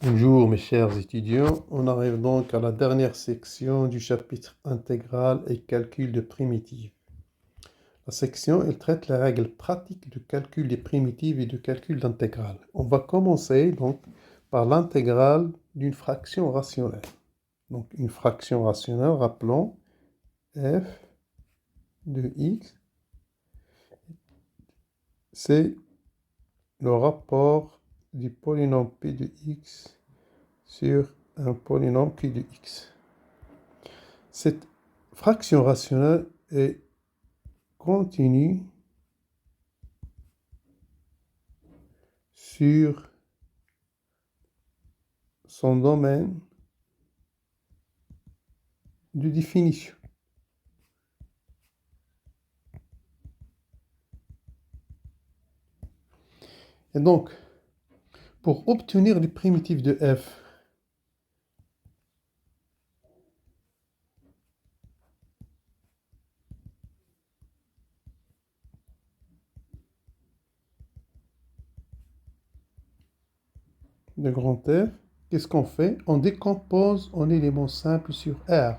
Bonjour mes chers étudiants, on arrive donc à la dernière section du chapitre intégral et calcul de primitives. La section, elle traite les règles pratiques de calcul des primitives et de calcul d'intégrale. On va commencer donc par l'intégrale d'une fraction rationnelle. Donc une fraction rationnelle, rappelons, f de x, c'est le rapport du polynôme p de x sur un polynôme q de x. Cette fraction rationnelle est continue sur son domaine de définition. Et donc, pour obtenir les primitives de f, de grand F, qu'est-ce qu'on fait? On décompose en éléments simples sur R.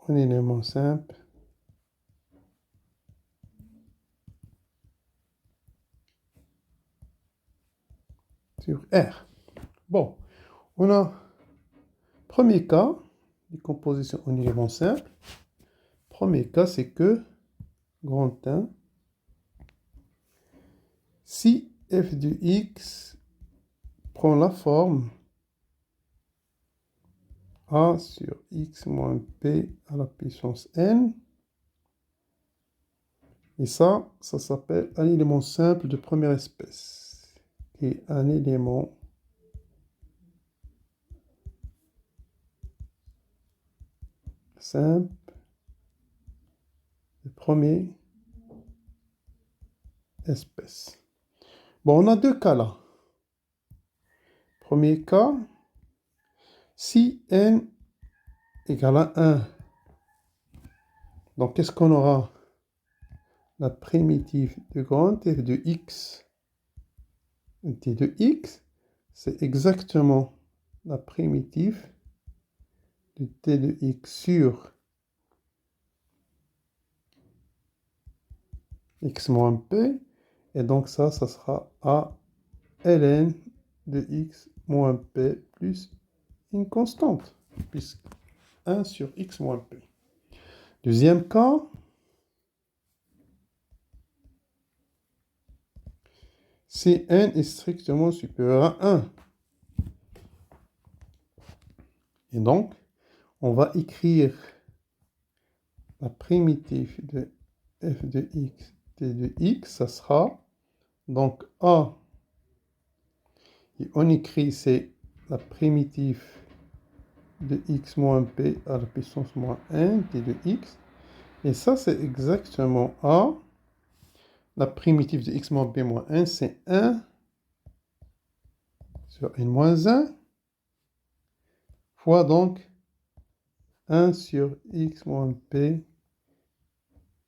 En éléments simples sur R. Bon, on a premier cas, décomposition en éléments simples. Premier cas, c'est que grand 1, si f de x prend la forme a sur x moins p à la puissance n, et ça s'appelle un élément simple de première espèce. Et un élément simple de première espèce. Bon, on a deux cas là. Premier cas, si n égale à 1, donc qu'est-ce qu'on aura? La primitive de grand f de x, t de x, c'est exactement la primitive de t de x sur x moins p, et donc ça sera a ln de x moins p plus une constante, puisque 1 sur x moins p. Deuxième cas, si n est strictement supérieur à 1. Et donc, on va écrire la primitive de f de x, t de x, ça sera donc a, et on écrit c'est la primitive de x moins p à la puissance moins 1, t de x, et ça c'est exactement a, la primitive de x moins p moins 1, c'est 1 sur n moins 1, fois donc 1 sur x moins p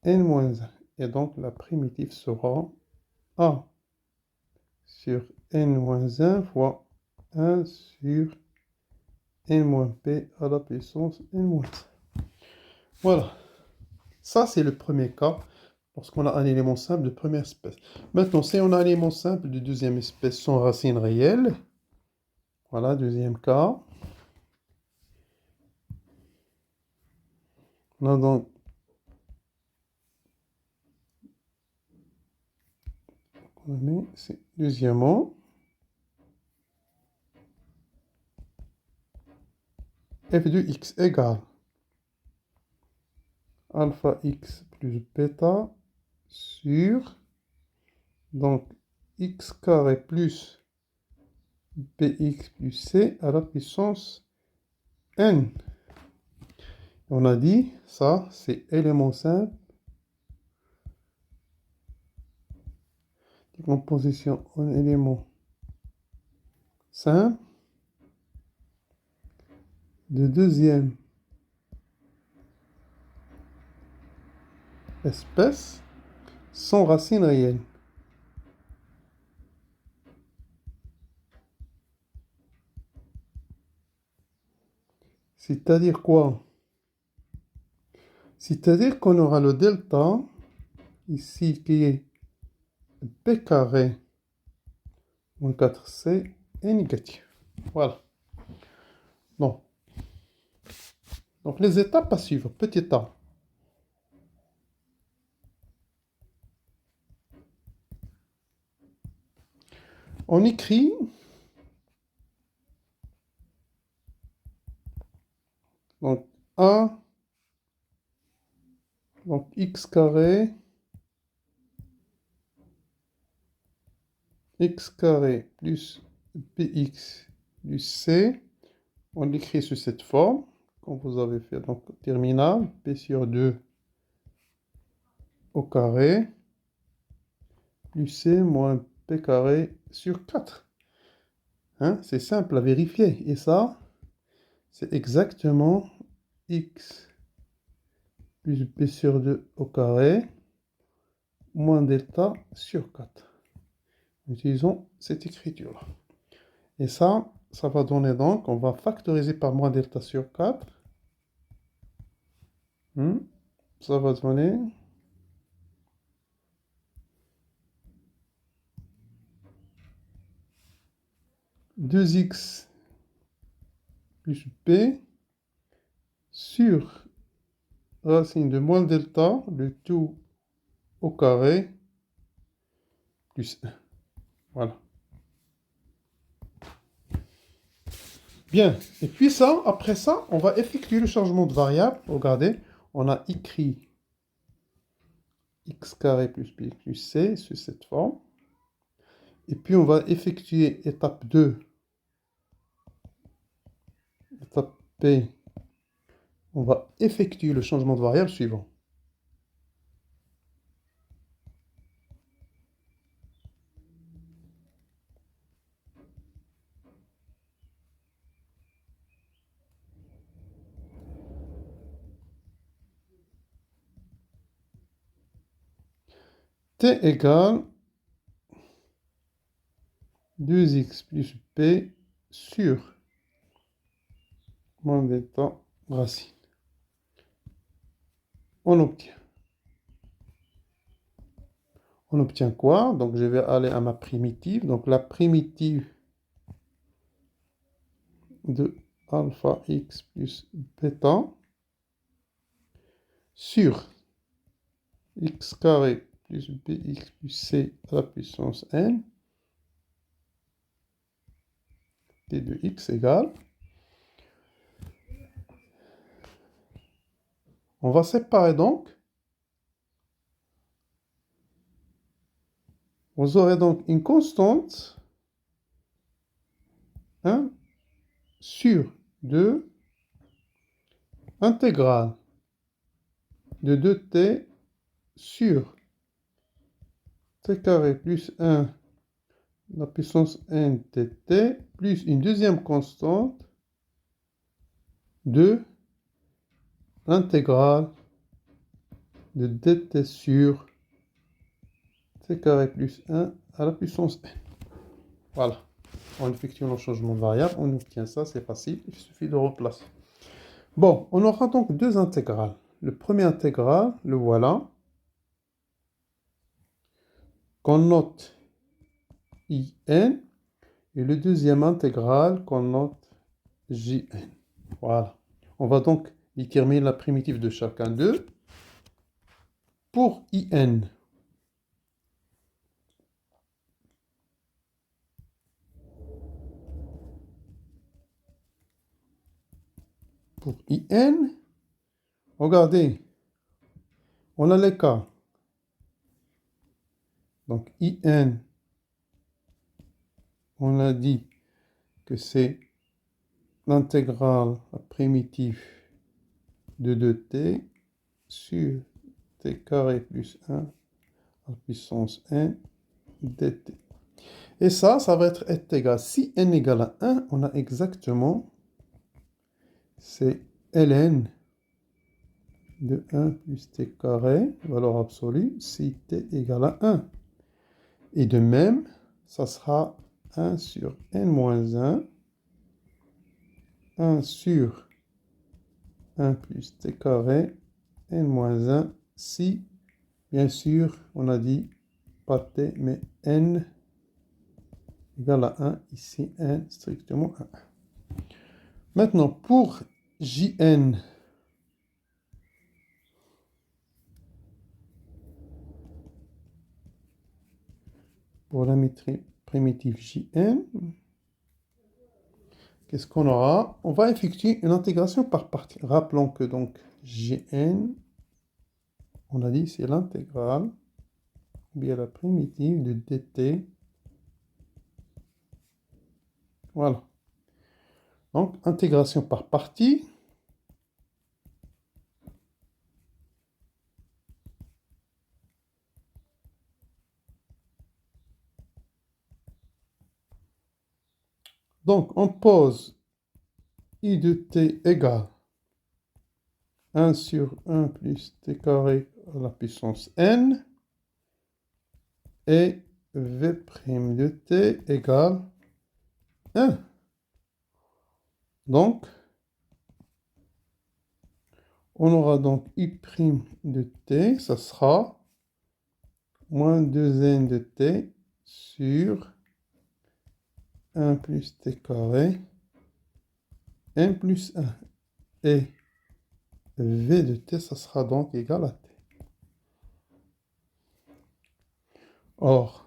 n moins 1. Et donc la primitive sera a sur n moins 1 fois 1 sur n moins p à la puissance n moins 1. Voilà. Ça, c'est le premier cas lorsqu'on a un élément simple de première espèce. Maintenant, si on a un élément simple de deuxième espèce sans racine réelle, voilà, deuxième cas. On a donc deuxièmement, f de x égale alpha x plus bêta sur, donc, x carré plus bx plus c à la puissance n. On a dit, ça, c'est élément simple. Décomposition en éléments simples de deuxième espèces sans racine réelle. C'est-à-dire quoi? C'est-à-dire qu'on aura le delta, ici, qui est p carré moins 4c est négatif. Voilà. Donc les étapes à suivre. Petit a. On écrit donc a, donc x carré plus px plus c. On l'écrit sous cette forme, comme vous avez fait donc terminal, p sur 2 au carré plus c moins p carré sur 4. Hein, c'est simple à vérifier. Et ça, c'est exactement x plus p sur 2 au carré moins delta sur 4. Utilisons cette écriture-là. Et ça va donner donc, on va factoriser par moins delta sur 4. Ça va donner 2x plus p sur racine de moins delta, le tout au carré, plus 1. Voilà. Bien. Et puis ça, après ça, on va effectuer le changement de variable. Regardez, on a écrit x carré plus p plus c sur cette forme. Et puis on va effectuer étape 2. Étape P. On va effectuer le changement de variable suivant. T égale 2x plus p sur moins delta racine. On obtient quoi? Donc je vais aller à ma primitive. Donc la primitive de alpha x plus bêta sur x carré plus bx plus c à la puissance n t de x égale. On va séparer donc. Vous aurez donc une constante 1 sur 2 intégrale de 2t sur t carré plus 1 la puissance n tt plus une deuxième constante de l'intégrale de dt sur t carré plus 1 à la puissance n. Voilà. En effectuant le changement de variable, on obtient ça, c'est facile, il suffit de replacer. Bon, on aura donc deux intégrales. Le premier intégral, le voilà, qu'on note in, et le deuxième intégral qu'on note jn. Voilà. On va donc déterminer la primitive de chacun d'eux. Pour in, regardez, on a les cas. Donc in, on a dit que c'est l'intégrale primitive de 2t sur t carré plus 1 à la puissance n dt. Et ça va être égal. Si n égale à 1, on a exactement, c'est ln de 1 plus t carré, valeur absolue, si t égale à 1. Et de même, ça sera 1 sur n moins 1, 1 sur 1 plus t carré, n moins 1, si, bien sûr, on a dit pas t, mais n égale à 1, ici n strictement 1. Maintenant, pour Jn, pour la primitive Jn, qu'est-ce qu'on aura? On va effectuer une intégration par partie. Rappelons que donc Jn, on a dit c'est l'intégrale, ou bien la primitive de dt. Voilà. Donc, intégration par partie. Donc, on pose I de t égale 1 sur 1 plus t carré à la puissance n. Et v' de t égale 1. Donc, on aura donc I' de t, ça sera moins 2n de t sur 1 plus t carré, n plus 1. Et v de t, ça sera donc égal à t. Or,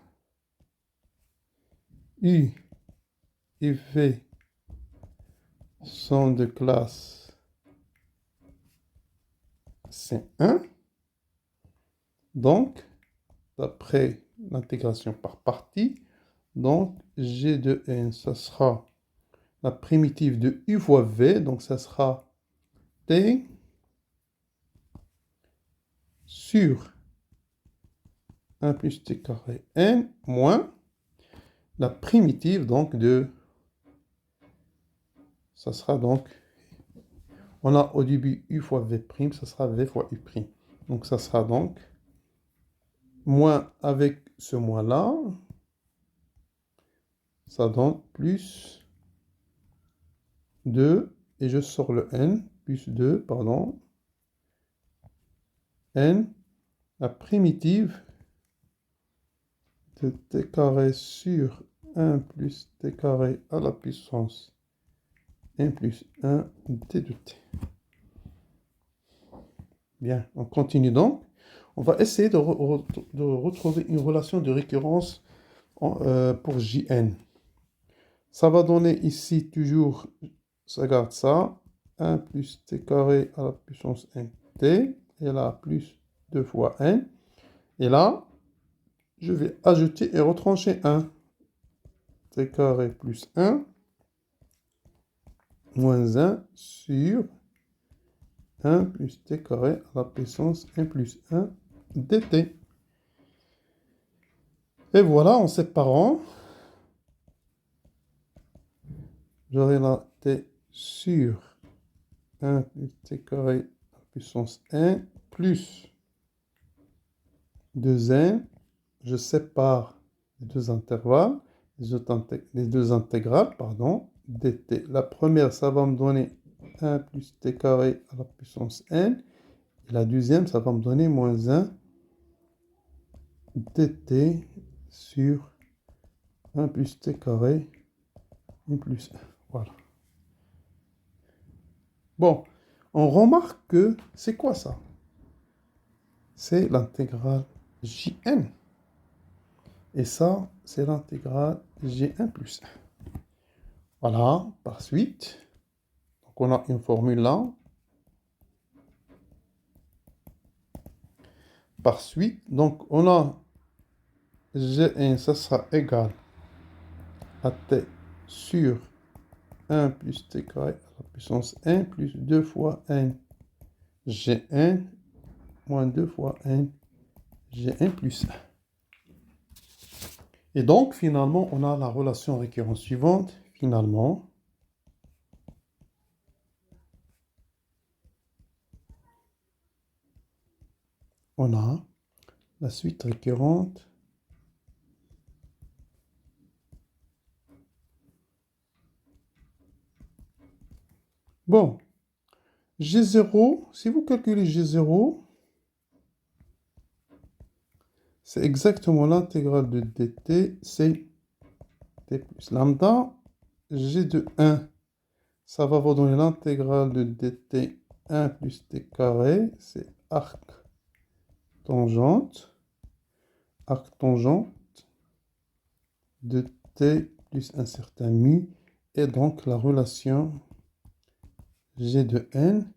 U et v sont de classe C1. Donc, d'après l'intégration par partie, donc G de n, ça sera la primitive de U fois V, donc ça sera T sur 1 plus T carré N moins la primitive donc de, ça sera donc, on a au début U fois V', ça sera V fois U'. Donc ça sera donc moins avec ce moins-là, ça donne plus 2, et je sors le n, plus 2, pardon, n, la primitive de t carré sur 1 plus t carré à la puissance n plus 1 d de t. Bien, on continue donc. On va essayer de retrouver une relation de récurrence pour Jn. Ça va donner ici toujours, ça garde ça, 1 plus t carré à la puissance n t, et là plus 2 fois n. Et là, je vais ajouter et retrancher 1. T carré plus 1 moins 1 sur 1 plus t carré à la puissance n plus 1 dt. Et voilà, en séparant, j'aurai là t sur 1 plus t carré à la puissance n plus 2n. Je sépare les deux intervalles, les deux intégrales, pardon, dt. La première, ça va me donner 1 plus t carré à la puissance n. Et la deuxième, ça va me donner moins 1 dt sur 1 plus t carré n plus 1. Voilà. Bon, on remarque que c'est quoi ça? C'est l'intégrale Jn. Et ça, c'est l'intégrale Gn plus 1. Voilà, par suite. Donc, on a une formule là. Par suite, donc, on a Gn, ça sera égal à t sur 1 plus t carré à la puissance n plus 2 fois n Gn moins 2 fois n Gn plus 1. Et donc, finalement, on a la relation récurrente suivante. Finalement, on a la suite récurrente bon. G0, si vous calculez G0, c'est exactement l'intégrale de dt, c'est t plus lambda. G de 1, ça va vous donner l'intégrale de dt 1 plus t carré, c'est arc tangente de t plus un certain mu, et donc la relation g de n,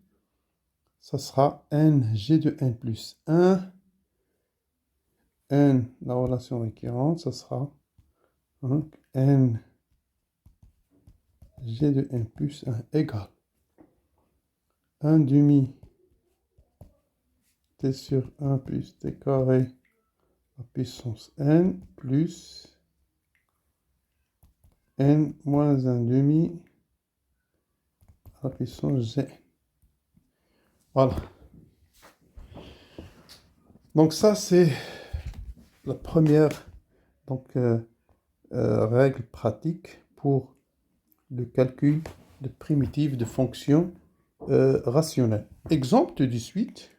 ça sera n g de n plus 1, n, la relation récurrente, ça sera donc n g de n plus 1 égale 1 demi t sur 1 plus t carré à puissance n plus n moins 1 demi à la puissance g. Voilà. Donc ça, c'est la première règle pratique pour le calcul de primitives de fonctions rationnelles. Exemple 18.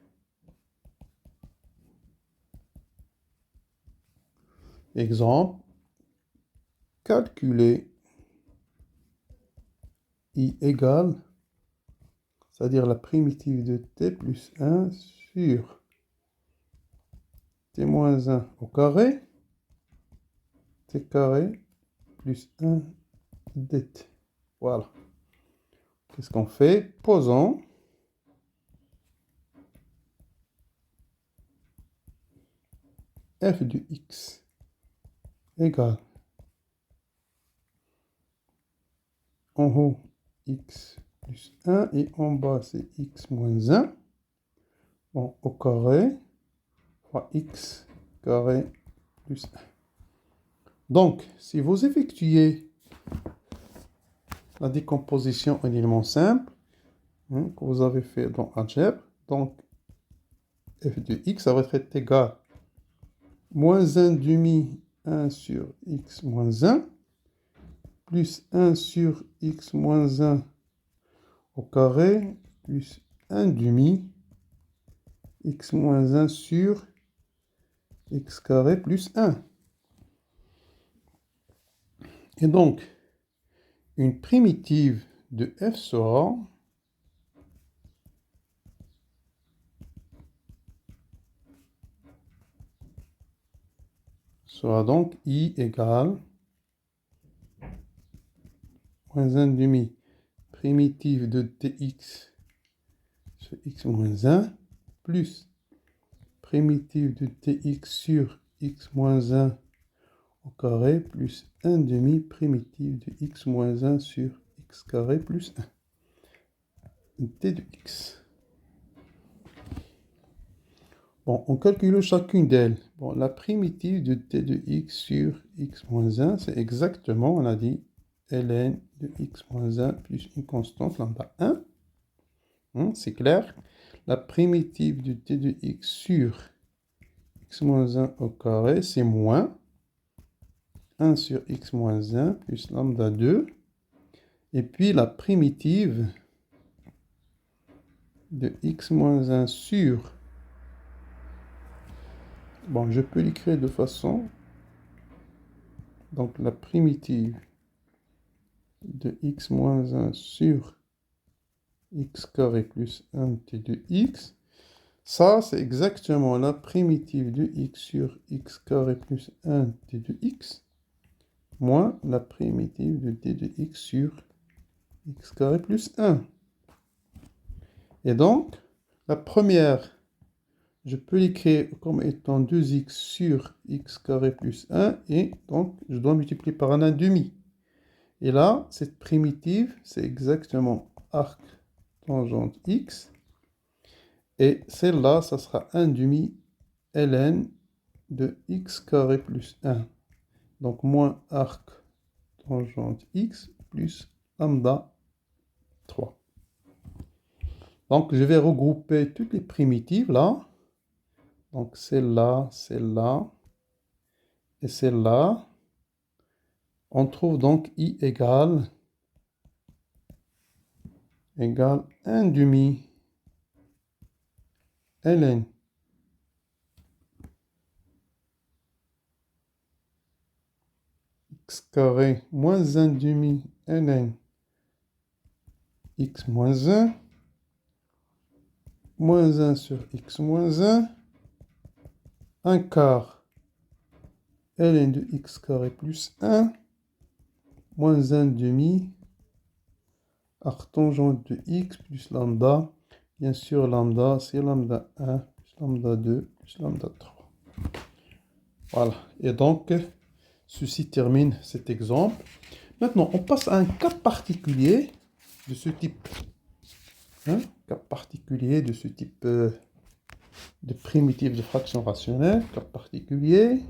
Exemple, calculer i égale, c'est-à-dire la primitive de t plus 1 sur t moins 1 au carré, t carré plus 1 dt. Voilà. Qu'est-ce qu'on fait? Posons f de x égale, en haut, x plus 1 et en bas, c'est x moins 1. Bon, au carré, fois x carré plus 1. Donc, si vous effectuez la décomposition en éléments simples, que vous avez fait dans algèbre, donc f de x, ça va être égal moins 1 demi 1 sur x moins 1, plus 1 sur x moins 1 au carré, plus 1 demi x moins 1 sur x carré plus 1. Et donc, une primitive de f sera donc i égale moins 1 demi primitive de tx sur x moins 1 plus primitive de tx sur x moins 1 au carré plus 1 demi primitive de x moins 1 sur x carré plus 1 t de x. Bon, on calcule chacune d'elles. Bon, la primitive de t de x sur x moins 1, c'est exactement, on a dit, ln de x moins 1 plus une constante lambda 1. C'est clair. La primitive de t de x sur x moins 1 au carré, c'est moins 1 sur x moins 1 plus lambda 2. Et puis la primitive de x moins 1 sur... Bon, je peux l'écrire de façon... Donc la primitive de x moins 1 sur x carré plus 1 t de x. Ça, c'est exactement la primitive de x sur x carré plus 1 t de x moins la primitive de t de x sur x carré plus 1. Et donc, la première, je peux l'écrire comme étant 2x sur x carré plus 1, et donc je dois multiplier par un demi. Et là, cette primitive, c'est exactement arc tangente x. Et celle-là, ça sera 1 demi ln de x carré plus 1. Donc moins arc tangente x plus lambda 3. Donc je vais regrouper toutes les primitives là. Donc celle-là et celle-là. On trouve donc I égale 1 demi ln x carré moins 1 demi ln x moins 1 moins 1 sur x moins 1 quart ln de x carré plus 1 moins 1 demi arctangente de x plus lambda. Bien sûr, lambda, c'est lambda 1 plus lambda 2 plus lambda 3. Voilà. Et donc, ceci termine cet exemple. Maintenant, on passe à un cas particulier de ce type. Cas particulier de ce type de primitive de fraction rationnelle. Cas particulier.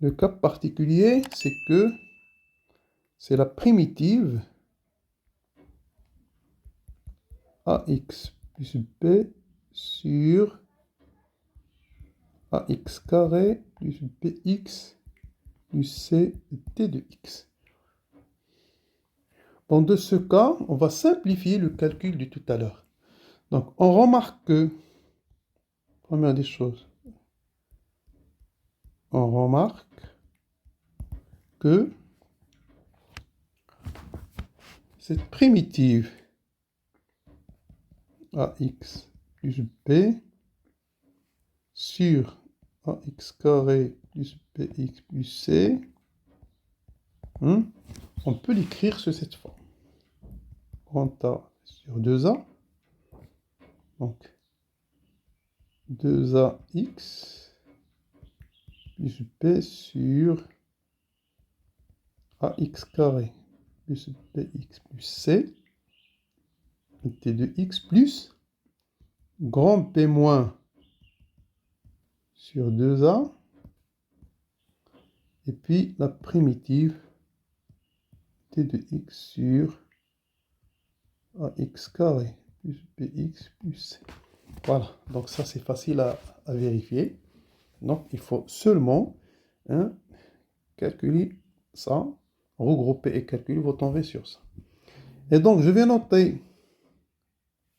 Le cas particulier, c'est que c'est la primitive ax plus b sur ax carré plus bx plus c de t de x. Bon, de ce cas, on va simplifier le calcul de tout à l'heure. Donc, on remarque que, première des choses, on remarque que cette primitive ax plus b sur ax carré plus bx plus c, on peut l'écrire sous cette forme. Grand A sur 2A, donc 2AX plus B sur AX carré plus BX plus C, T de X plus grand P moins sur 2A, et puis la primitive T de X sur AX carré plus BX plus C. Voilà, donc ça c'est facile à vérifier. Donc il faut seulement calculer ça, regrouper et calculer votre V sur ça. Et donc je vais noter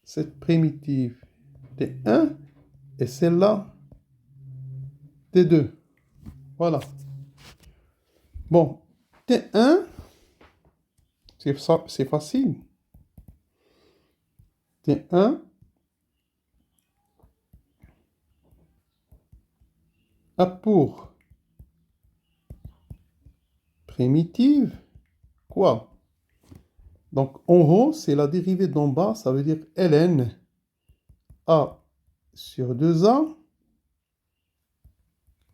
cette primitive T1 et celle-là T2. Voilà. Bon, T1, c'est facile. T1 a pour primitive quoi? Donc en haut, c'est la dérivée d'en bas, ça veut dire ln A sur 2A,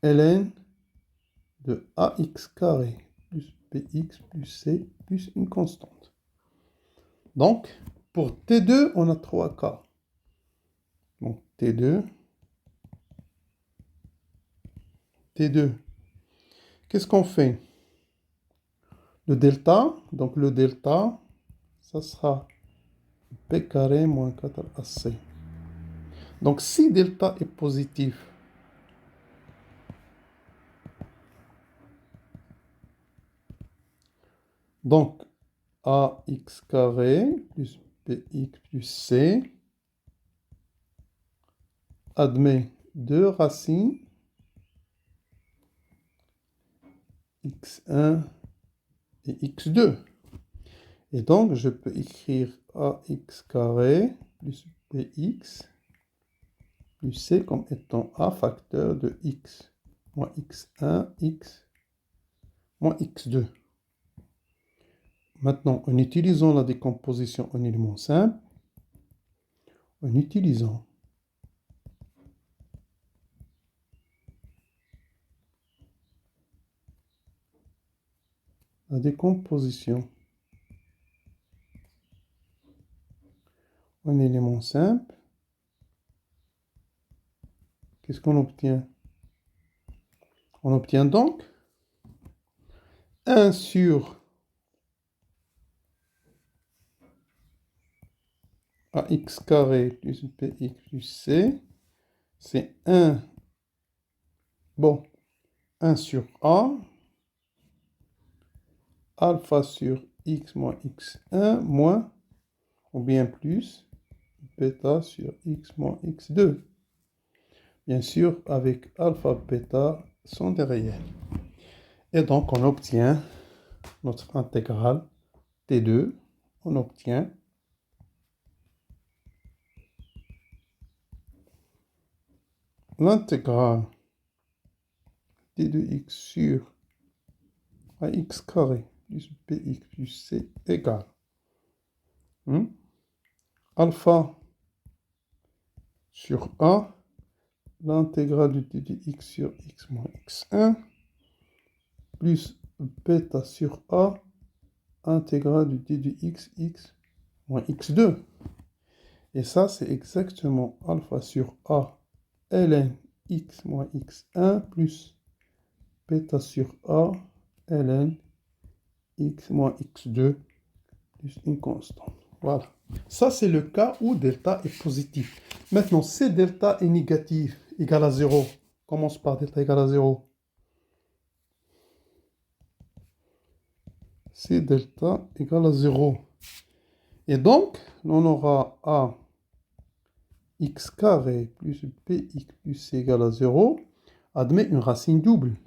ln de AX carré plus BX plus C plus une constante. Donc, pour T2, on a 3 cas. Donc, T2. Qu'est-ce qu'on fait? Le delta, donc le delta, ça sera P carré moins 4AC. Donc, si delta est positif, donc AX carré plus BX plus C admet 2 racines x1 et x2. Et donc, je peux écrire ax carré plus bx plus c comme étant a facteur de x moins x1, x moins x2. Maintenant, en utilisant la décomposition en éléments simples, en utilisant la décomposition en éléments simples, qu'est-ce qu'on obtient? On obtient donc 1 sur ax carré plus bx plus c, c'est 1, bon, 1 sur a, alpha sur x moins x1 moins, ou bien plus, bêta sur x moins x2. Bien sûr, avec alpha, bêta sont des réels. Et donc, on obtient notre intégrale T2. On obtient l'intégrale T de x sur ax carré plus bx plus c égale alpha sur a, l'intégrale de t de x sur x moins x1, plus bêta sur a, intégrale de t de x, x moins x2. Et ça, c'est exactement alpha sur a, ln x moins x1, plus bêta sur a, ln x moins x2, plus une constante. Voilà. Ça, c'est le cas où delta est positif. Maintenant, si delta est négatif, égal à 0, commence par delta égal à 0. Si delta égal à 0. Et donc, on aura a x carré plus bx plus c égale à 0, admet une racine double.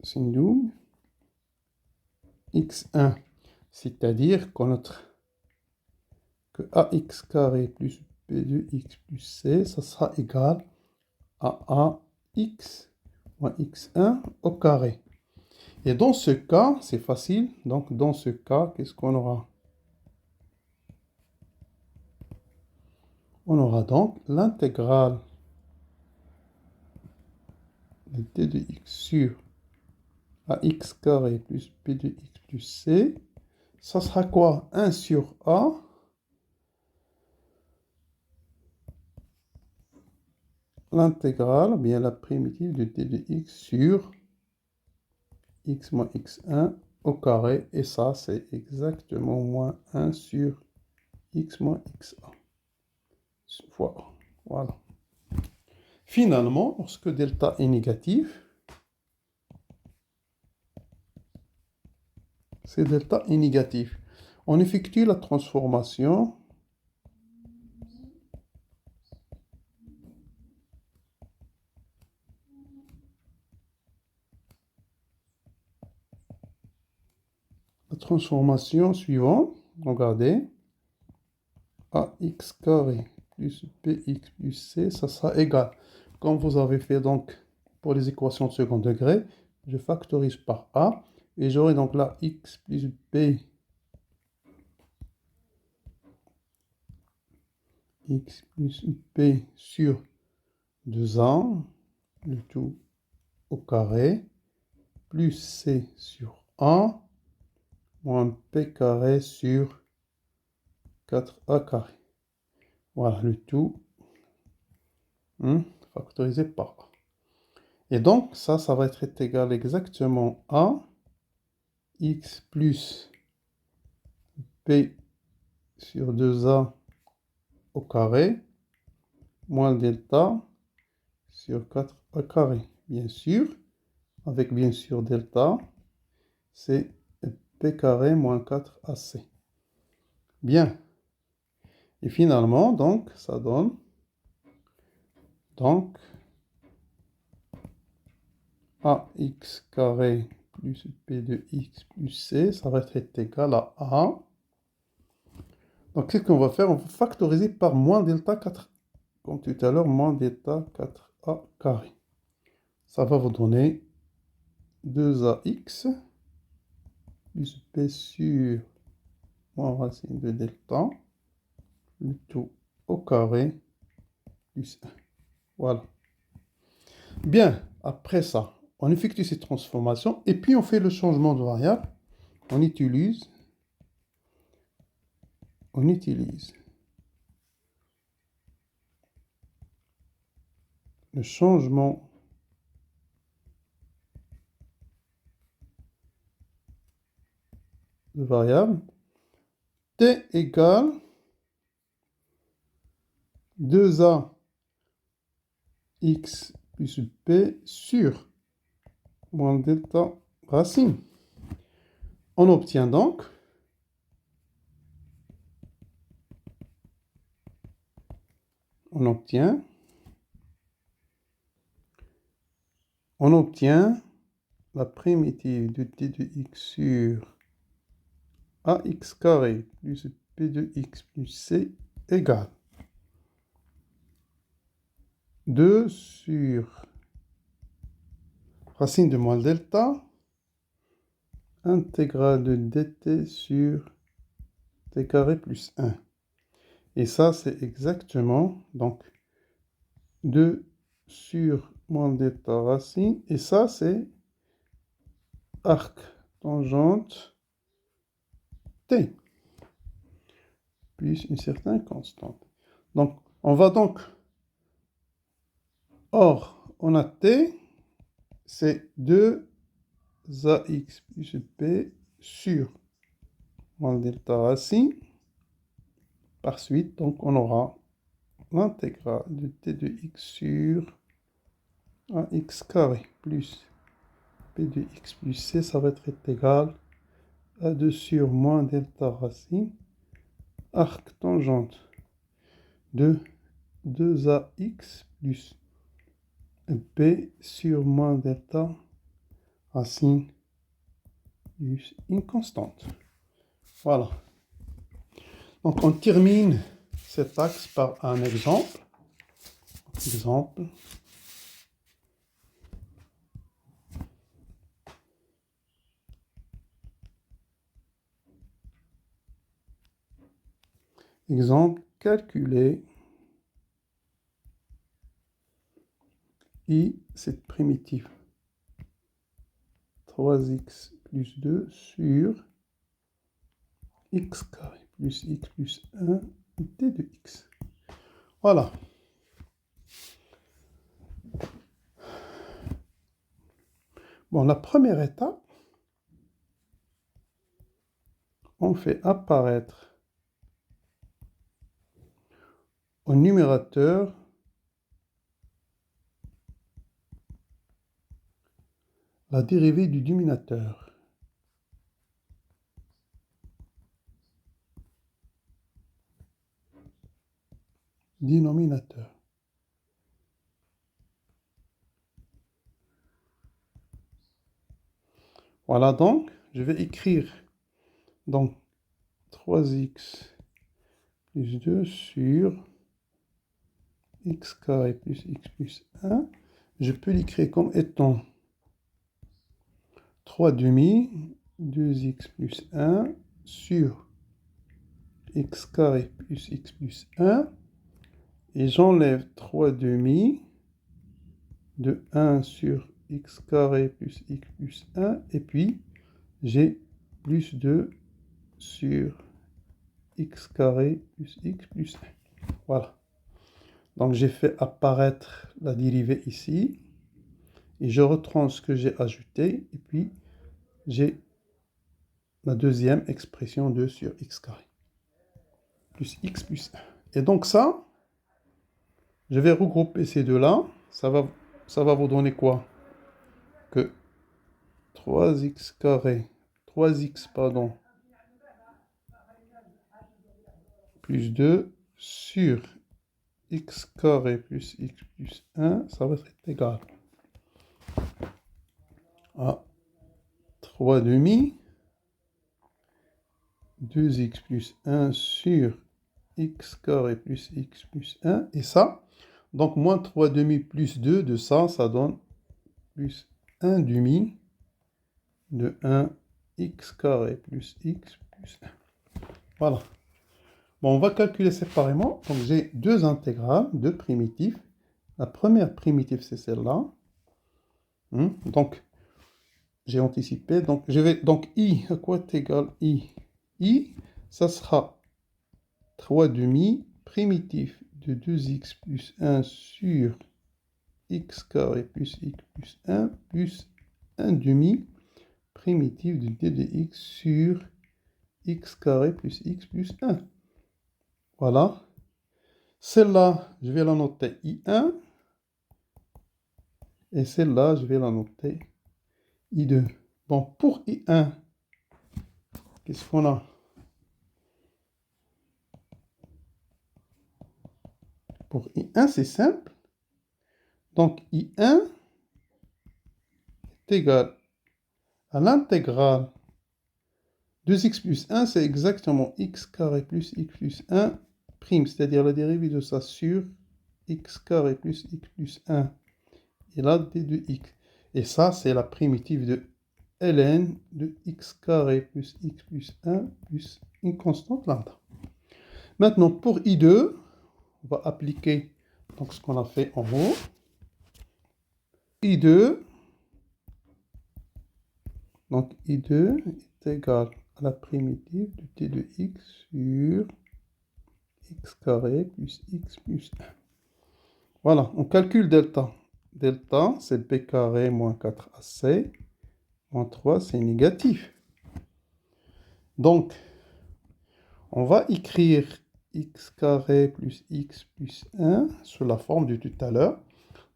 Racine double x1, c'est-à-dire que ax carré plus b de x plus c, ça sera égal à ax moins x1 au carré. Et dans ce cas, c'est facile. Donc, dans ce cas, qu'est-ce qu'on aura? On aura donc l'intégrale de t de x sur ax carré plus b de x plus c. Ça sera quoi? 1 sur a. L'intégrale, bien la primitive de t de x sur x moins x1 au carré. Et ça, c'est exactement moins 1 sur x moins x1. Voilà. Finalement, lorsque delta est négatif, c'est delta est négatif. On effectue la transformation suivante. Regardez. Ax carré plus bx plus c, ça sera égal. Comme vous avez fait donc pour les équations de second degré, je factorise par a. Et j'aurai donc là x plus b, x plus b sur 2a, le tout au carré, plus c sur a, moins p carré sur 4a carré. Voilà, le tout factorisé par a. Et donc, ça va être égal exactement à x plus p sur 2a au carré, moins delta sur 4a carré. Bien sûr, avec bien sûr delta, c'est p carré moins 4ac. Bien. Et finalement, donc, ça donne donc ax carré plus p de x plus c, ça va être égal à a. Donc, qu'est-ce qu'on va faire? On va factoriser par moins delta 4, comme tout à l'heure, moins delta 4a carré. Ça va vous donner 2ax plus p sur moins racine de delta, le tout au carré, plus 1. Voilà. Bien, après ça, on effectue cette transformation et puis on fait le changement de variable. On utilise le changement de variables. T égale 2a x plus b sur moins delta racine. On obtient donc on obtient la primitive de t de x sur ax carré plus p de x plus c égale 2 sur racine de moins delta intégrale de dt sur t carré plus 1. Et ça, c'est exactement donc 2 sur moins delta racine. Et ça, c'est arc tangente t plus une certaine constante. Donc, on va donc... Or, on a t, c'est 2ax plus b sur moins delta racine. Par suite, donc, on aura l'intégrale de t de x sur ax carré plus p de x plus c, ça va être égal à 2 sur moins delta racine, arc tangente de 2ax plus b sur moins delta racine plus une constante. Voilà. Donc on termine cet axe par un exemple. Exemple. Exemple, calculer I, cette primitive 3x plus 2 sur x carré plus x plus 1 t de x. Voilà. Bon, la première étape, on fait apparaître au numérateur la dérivée du dénominateur. Dénominateur. Voilà donc, je vais écrire donc 3x plus 2 sur x carré plus x plus 1. Je peux l'écrire comme étant 3 demi, 2x plus 1 sur x carré plus x plus 1. Et j'enlève 3 demi de 1 sur x carré plus x plus 1. Et puis, j'ai plus 2 sur x carré plus x plus 1. Voilà. Donc, j'ai fait apparaître la dérivée ici. Et je reprends ce que j'ai ajouté. Et puis, j'ai la deuxième expression 2 sur x carré plus x plus 1. Et donc ça, je vais regrouper ces deux-là. Ça va vous donner quoi? Que 3x carré, 3x, pardon, plus 2 sur x carré plus x plus 1, ça va être égal à 3 demi, 2x plus 1 sur x carré plus x plus 1, et ça, donc moins 3 demi plus 2 de ça, ça donne plus 1 demi de 1 x carré plus x plus 1. Voilà. Bon, on va calculer séparément. Donc, j'ai deux intégrales, deux primitives. La première primitive, c'est celle-là. Donc, j'ai anticipé. Donc, I, à quoi est égal I? I, ça sera 3 demi primitif de 2x plus 1 sur x carré plus x plus 1 plus 1 demi primitif de d de x sur x carré plus x plus 1. Voilà. Celle-là, je vais la noter I1. Et celle-là, je vais la noter I2. Bon, pour I1, qu'est-ce qu'on a? Pour I1, c'est simple. Donc, I1 est égal à l'intégrale 2x plus 1, c'est exactement x carré plus x plus 1 prime, c'est-à-dire la dérivée de ça sur x carré plus x plus 1. Et là, d de x. Et ça, c'est la primitive de ln de x carré plus x plus 1 plus une constante lambda. Maintenant, pour I2, on va appliquer donc, ce qu'on a fait en haut. I2, donc I2 est égal à la primitive de t de x sur x carré plus x plus 1. Voilà, on calcule delta. Delta, c'est b carré moins 4ac, moins 3, c'est négatif. Donc, on va écrire x carré plus x plus 1 sous la forme de tout à l'heure.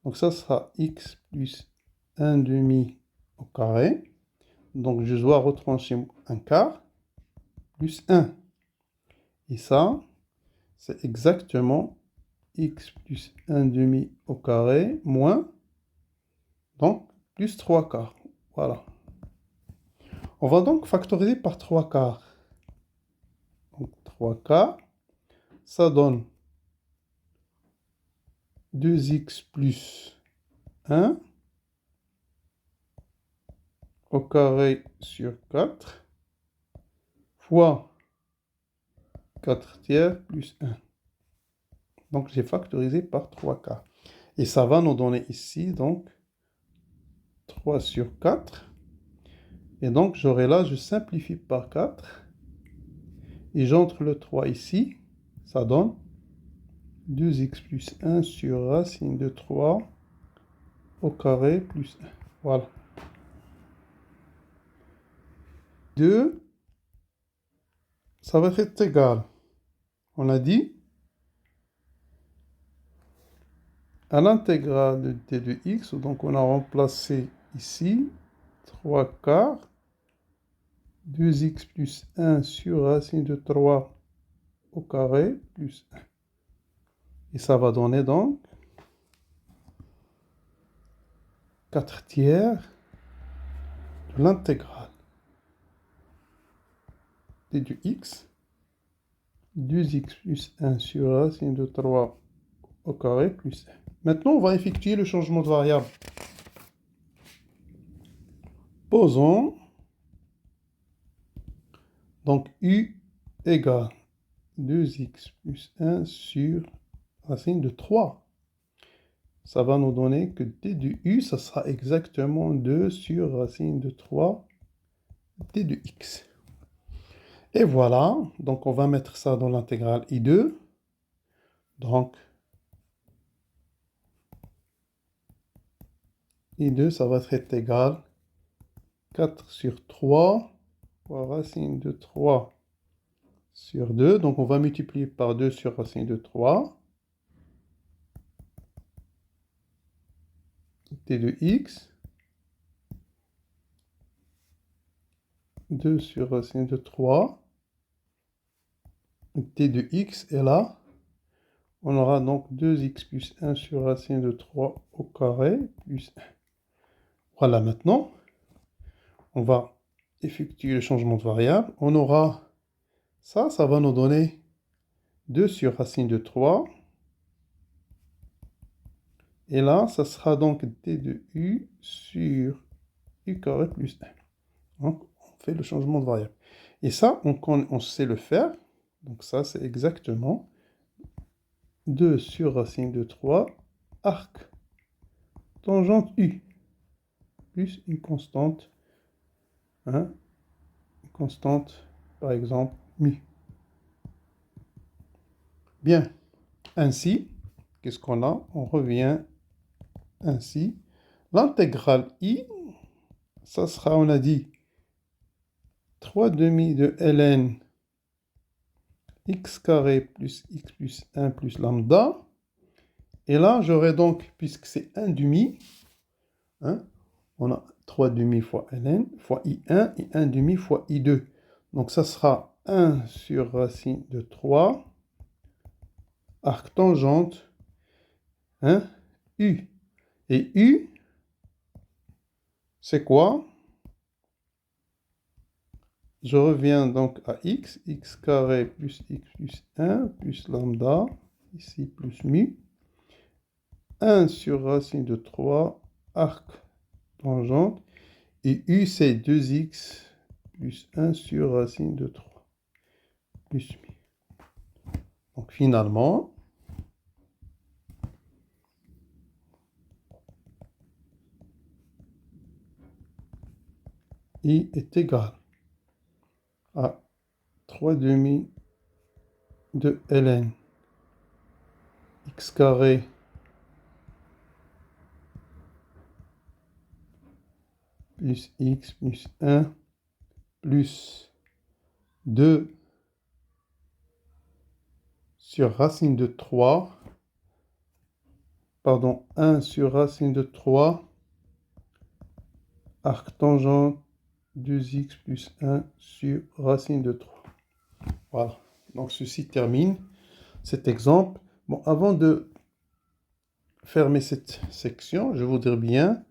Donc, ça sera x plus 1 demi au carré. Donc, je dois retrancher un quart plus 1. Et ça, c'est exactement x plus 1 demi au carré moins, donc, plus 3 quarts. Voilà. On va donc factoriser par 3 quarts. Donc, 3 quarts, ça donne 2x plus 1 au carré sur 4 fois 4 tiers plus 1. Donc, j'ai factorisé par 3 quarts. Et ça va nous donner ici, donc, 3 sur 4. Et donc, j'aurai là, je simplifie par 4. Et j'entre le 3 ici. Ça donne 2x plus 1 sur racine de 3 au carré plus 1. Voilà. 2, ça va être égal. On a dit à l'intégrale de t de x. Donc, on a remplacé ici 3 quarts. 2x plus 1 sur racine de 3 au carré plus 1. Et ça va donner donc 4 tiers de l'intégrale d de x, 2x plus 1 sur racine de 3 au carré plus 1. Maintenant, on va effectuer le changement de variable. Posons donc u égale 2x plus 1 sur racine de 3. Ça va nous donner que d de u, ça sera exactement 2 sur racine de 3 d de x. Et voilà, donc on va mettre ça dans l'intégrale I2. Donc, I2, ça va être égal 4 sur 3 fois racine de 3 sur 2. Donc, on va multiplier par 2 sur racine de 3. T de x. 2 sur racine de 3. T de x est là. On aura donc 2x plus 1 sur racine de 3 au carré plus 1. Voilà, maintenant, on va effectuer le changement de variable. On aura ça, ça va nous donner 2 sur racine de 3. Et là, ça sera donc d de u sur u carré plus 1. Donc, on fait le changement de variable. Et ça, on sait le faire. Donc ça, c'est exactement 2 sur racine de 3 arc tangente u plus une constante, hein, une constante, par exemple, mu. Bien, ainsi, qu'est-ce qu'on a? On revient ainsi. L'intégrale i, ça sera, on a dit, 3 demi de ln x carré plus x plus 1 plus lambda. Et là, j'aurai donc, puisque c'est 1 demi, hein, on a 3 demi fois ln fois i1 et 1 demi fois i2. Donc ça sera 1 sur racine de 3, arc tangente, hein, u. Et u, c'est quoi? Je reviens donc à x carré plus x plus 1 plus lambda, ici plus mu. 1 sur racine de 3, arc tangente, et u c'est 2x plus 1 sur racine de 3, plus mu. Donc finalement, i est égal à 3 demi de ln x carré plus x plus 1 plus 2 sur racine de 3, pardon, 1 sur racine de 3, arc tangente 2x plus 1 sur racine de 3. Voilà, donc ceci termine cet exemple. Bon, avant de fermer cette section, je voudrais bien,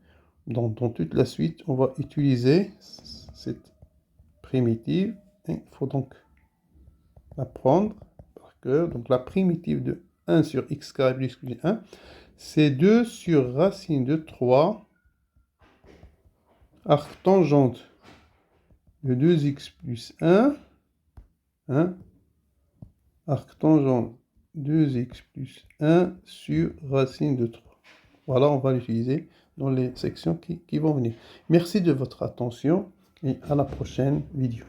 dans toute la suite, on va utiliser cette primitive. Il faut donc la prendre par cœur. Donc la primitive de 1 sur x carré plus x plus 1, c'est 2 sur racine de 3, arc tangente de 2x plus 1, hein, arc tangente 2x plus 1 sur racine de 3. Voilà, on va l'utiliser dans les sections qui vont venir. Merci de votre attention et à la prochaine vidéo.